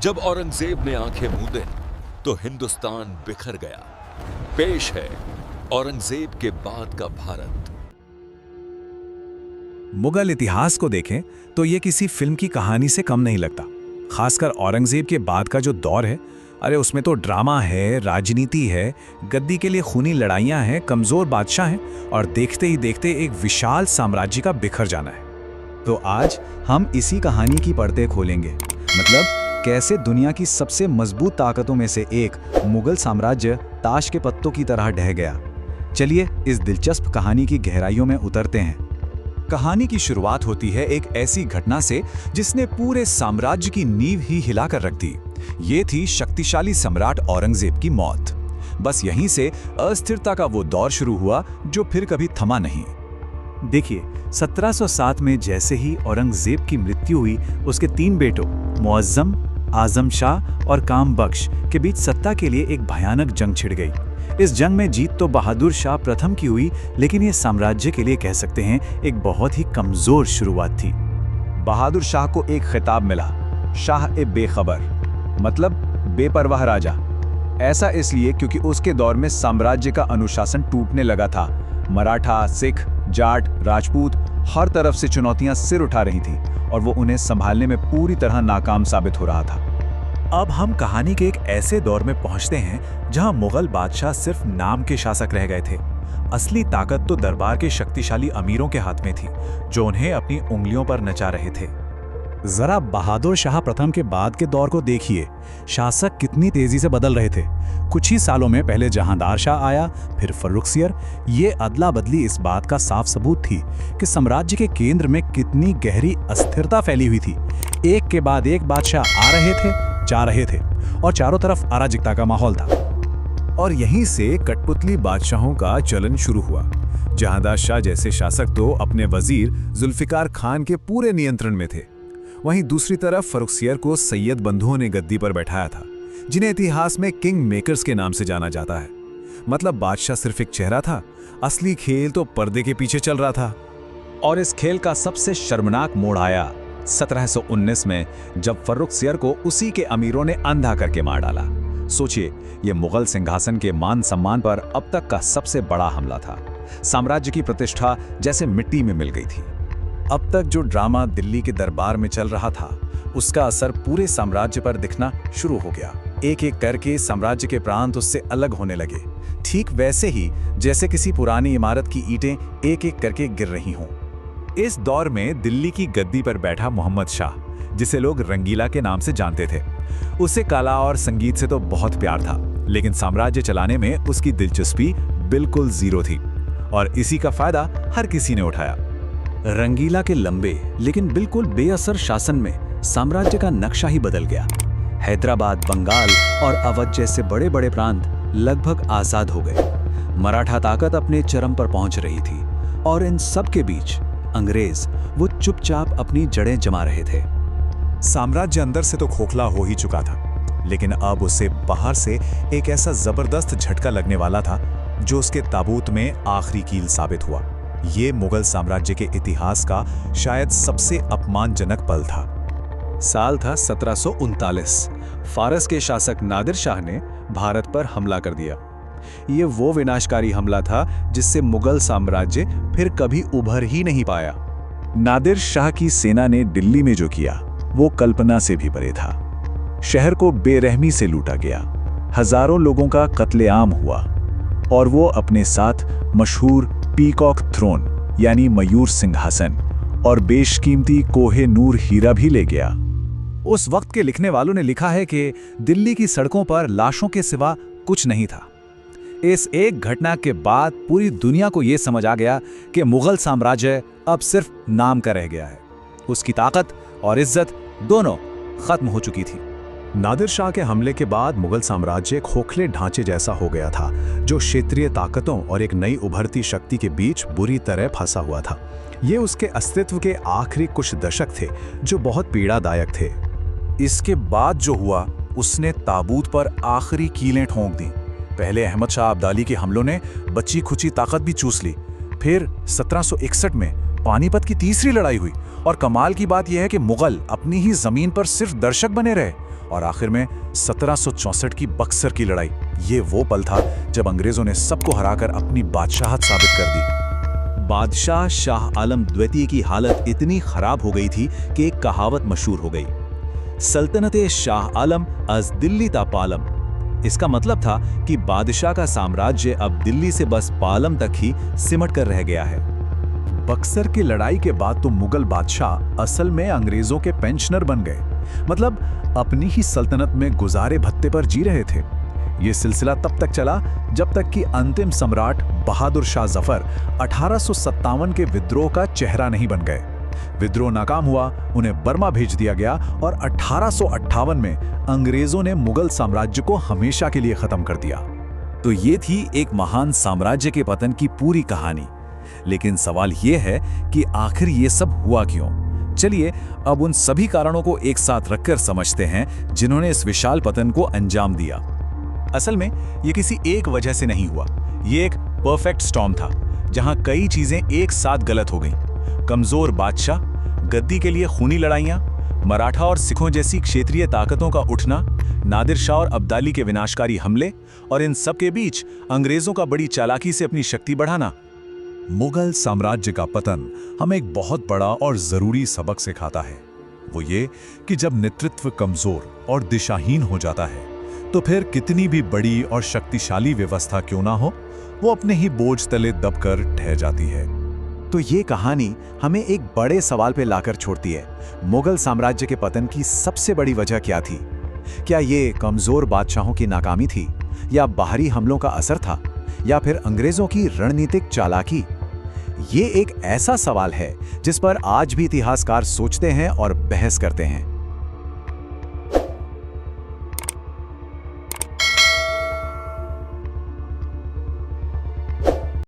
जब औरंगजेब ने आंखें मूंदे तो हिंदुस्तान बिखर गया। पेश है औरंगजेब के बाद का भारत। मुगल इतिहास को देखें तो ये किसी फिल्म की कहानी से कम नहीं लगता। खासकर औरंगजेब के बाद का जो दौर है, अरे उसमें तो ड्रामा है, राजनीति है, गद्दी के लिए खूनी लड़ाइयां हैं, कमजोर बादशाह हैं और देखते ही देखते एक विशाल साम्राज्य का बिखर जाना है। तो आज हम इसी कहानी की परतें खोलेंगे, मतलब कैसे दुनिया की सबसे मजबूत ताकतों में से एक मुगल साम्राज्य ताश के पत्तों की तरह ढह गया। चलिए इस दिलचस्प कहानी की गहराइयों में उतरते हैं। कहानी की शुरुआत होती है एक ऐसी घटना से जिसने पूरे साम्राज्य की नींव ही हिलाकर रख दी। ये थी शक्तिशाली सम्राट औरंगजेब की मौत। बस यहीं से अस्थिरता का वो दौर शुरू हुआ जो फिर कभी थमा नहीं। देखिए, 1707 में जैसे ही औरंगजेब की मृत्यु हुई, उसके 3 बेटों मुअज्जम, आजम शाह और काम बख्श के बीच सत्ता के लिए एक भयानक जंग छिड़ गई। इस जंग में जीत तो बहादुर शाह प्रथम की हुई, लेकिन ये साम्राज्य के लिए कह सकते हैं एक बहुत ही कमजोर शुरुआत थी। बहादुर शाह को एक खिताब मिला, शाह ए बेखबर, मतलब बेपरवाह राजा। ऐसा इसलिए क्योंकि उसके दौर में साम्राज्य का अनुशासन टूटने लगा था। मराठा, सिख, जाट, राजपूत हर तरफ से चुनौतियां सिर उठा रही थीं और वो उन्हें संभालने में पूरी तरह नाकाम साबित हो रहा था। अब हम कहानी के एक ऐसे दौर में पहुंचते हैं जहां मुगल बादशाह सिर्फ नाम के शासक रह गए थे। असली ताकत तो दरबार के शक्तिशाली अमीरों के हाथ में थी, जो उन्हें अपनी उंगलियों पर नचा रहे थे। जरा बहादुर शाह प्रथम के बाद के दौर को देखिए, शासक कितनी तेजी से बदल रहे थे। कुछ ही सालों में पहले जहांदार शाह आया, फिर फर्रुखसियर। ये अदला बदली इस बात का साफ सबूत थी कि साम्राज्य के केंद्र में कितनी गहरी अस्थिरता फैली हुई थी। एक के बाद एक बादशाह आ रहे थे, जा रहे थे और चारों तरफ अराजकता का माहौल था। और यहीं से कठपुतली बादशाहों का चलन शुरू हुआ। जहांदार शाह जैसे शासक तो अपने वजीर जुल्फिकार खान के पूरे नियंत्रण में थे। वहीं दूसरी तरफ फर्रुखसियर को सैयद बंधुओं ने गद्दी पर बैठाया था, जिन्हें इतिहास में किंग मेकर्स के नाम से जाना जाता है। मतलब बादशाह सिर्फ एक चेहरा था, असली खेल तो पर्दे के पीछे चल रहा था। और इस खेल का सबसे शर्मनाक मोड़ आया 1719 में, जब फर्रुखसियर को उसी के अमीरों ने अंधा करके मार डाला। सोचिए, ये मुगल सिंहासन के मान सम्मान पर अब तक का सबसे बड़ा हमला था। साम्राज्य की प्रतिष्ठा जैसे मिट्टी में मिल गई थी। अब तक जो ड्रामा दिल्ली के दरबार में चल रहा था, उसका असर पूरे साम्राज्य पर दिखना शुरू हो गया। एक एक करके साम्राज्य के प्रांत उससे अलग होने लगे, ठीक वैसे ही जैसे किसी पुरानी इमारत की ईंटें एक एक करके गिर रही हों। इस दौर में दिल्ली की गद्दी पर बैठा मोहम्मद शाह, जिसे लोग रंगीला के नाम से जानते थे। उसे कला और संगीत से तो बहुत प्यार था, लेकिन साम्राज्य चलाने में उसकी दिलचस्पी बिल्कुल जीरो थी और इसी का फायदा हर किसी ने उठाया। रंगीला के लंबे लेकिन बिल्कुल बेअसर शासन में साम्राज्य का नक्शा ही बदल गया। हैदराबाद, बंगाल और अवध जैसे बड़े बड़े प्रांत लगभग आजाद हो गए। मराठा ताकत अपने चरम पर पहुंच रही थी और इन सब के बीच अंग्रेज वो चुपचाप अपनी जड़ें जमा रहे थे। साम्राज्य अंदर से तो खोखला हो ही चुका था, लेकिन अब उसे बाहर से एक ऐसा जबरदस्त झटका लगने वाला था जो उसके ताबूत में आखिरी कील साबित हुआ। ये मुगल साम्राज्य के इतिहास का शायद सबसे अपमानजनक पल था। साल था 1739। फारस के शासक नादिर शाह ने भारत पर हमला कर दिया। ये वो विनाशकारी हमला था जिससे मुगल साम्राज्य फिर कभी उभर ही नहीं पाया। नादिर शाह की सेना ने दिल्ली में जो किया वो कल्पना से भी परे था। शहर को बेरहमी से लूटा गया, हजारों लोगों का कत्लेआम हुआ और वो अपने साथ मशहूर पीकॉक थ्रोन यानी मयूर सिंहासन और बेशकीमती कोहे नूर हीरा भी ले गया। उस वक्त के लिखने वालों ने लिखा है कि दिल्ली की सड़कों पर लाशों के सिवा कुछ नहीं था। इस एक घटना के बाद पूरी दुनिया को यह समझ आ गया कि मुगल साम्राज्य अब सिर्फ नाम का रह गया है। उसकी ताकत और इज्जत दोनों खत्म हो चुकी थी। नादिर शाह के हमले के बाद मुगल साम्राज्य खोखले ढांचे जैसा हो गया था, जो क्षेत्रीय ताकतों और एक नई उभरती शक्ति के बीच बुरी तरह फंसा हुआ था। ये उसके अस्तित्व के आखिरी कुछ दशक थे जो बहुत पीड़ादायक थे। इसके बाद जो हुआ, उसने ताबूत पर आखिरी कीलें ठोंक दी। पहले अहमद शाह अब्दाली के हमलों ने बची खुची ताकत भी चूस ली। फिर 1761 में पानीपत की तीसरी लड़ाई हुई और कमाल की बात यह है कि मुगल अपनी ही जमीन पर सिर्फ दर्शक बने रहे और आखिर में 1764 की बक्सर की लड़ाई, ये वो पल था जब अंग्रेजों ने सबको हराकर अपनी बादशाहत साबित कर दी। बादशाह शाह आलम द्वितीय की हालत इतनी खराब हो गई थी कि एक कहावत मशहूर हो गई, सल्तनते शाह आलम अज दिल्ली ता पालम। इसका मतलब था कि बादशाह का साम्राज्य अब दिल्ली से बस पालम तक ही सिमट कर रह गया है। बक्सर की लड़ाई के बाद तो मुगल बादशाह असल में अंग्रेजों के पेंशनर बन गए, मतलब अपनी ही सल्तनत में गुजारे भत्ते पर जी रहे थे। ये सिलसिला तब तक चला जब तक कि अंतिम सम्राट बहादुर शाह जफर 1857 के विद्रोह का चेहरा नहीं बन गए। विद्रोह नाकाम हुआ, उन्हें बर्मा भेज दिया गया और 1858 में अंग्रेजों ने मुगल साम्राज्य को हमेशा के लिए खत्म कर दिया। तो ये थी एक महान साम्राज्य के पतन की पूरी कहानी। लेकिन सवाल ये है कि आखिर ये सब हुआ क्यों? चलिए अब उन सभी कारणों को एक साथ रखकर समझते हैं जिन्होंने इस विशाल पतन को अंजाम दिया। असल में ये किसी एक वजह से नहीं हुआ, ये एक परफेक्ट स्टॉर्म था जहां कई चीजें एक साथ गलत हो गईं। कमजोर बादशाह, गद्दी के लिए खूनी लड़ाइयां, मराठा और सिखों जैसी क्षेत्रीय ताकतों का उठना, नादिर शाह और अब्दाली के विनाशकारी हमले, और इन सब के बीच अंग्रेजों का बड़ी चालाकी से अपनी शक्ति बढ़ाना। मुगल साम्राज्य का पतन हमें एक बहुत बड़ा और जरूरी सबक सिखाता है। वो ये कि जब नेतृत्व कमजोर और दिशाहीन हो जाता है तो फिर कितनी भी बड़ी और शक्तिशाली व्यवस्था क्यों ना हो, वो अपने ही बोझ तले दबकर ढह जाती है। तो ये कहानी हमें एक बड़े सवाल पे लाकर छोड़ती है। मुगल साम्राज्य के पतन की सबसे बड़ी वजह क्या थी? क्या ये कमजोर बादशाहों की नाकामी थी, या बाहरी हमलों का असर था, या फिर अंग्रेजों की रणनीतिक चालाकी? ये एक ऐसा सवाल है जिस पर आज भी इतिहासकार सोचते हैं और बहस करते हैं।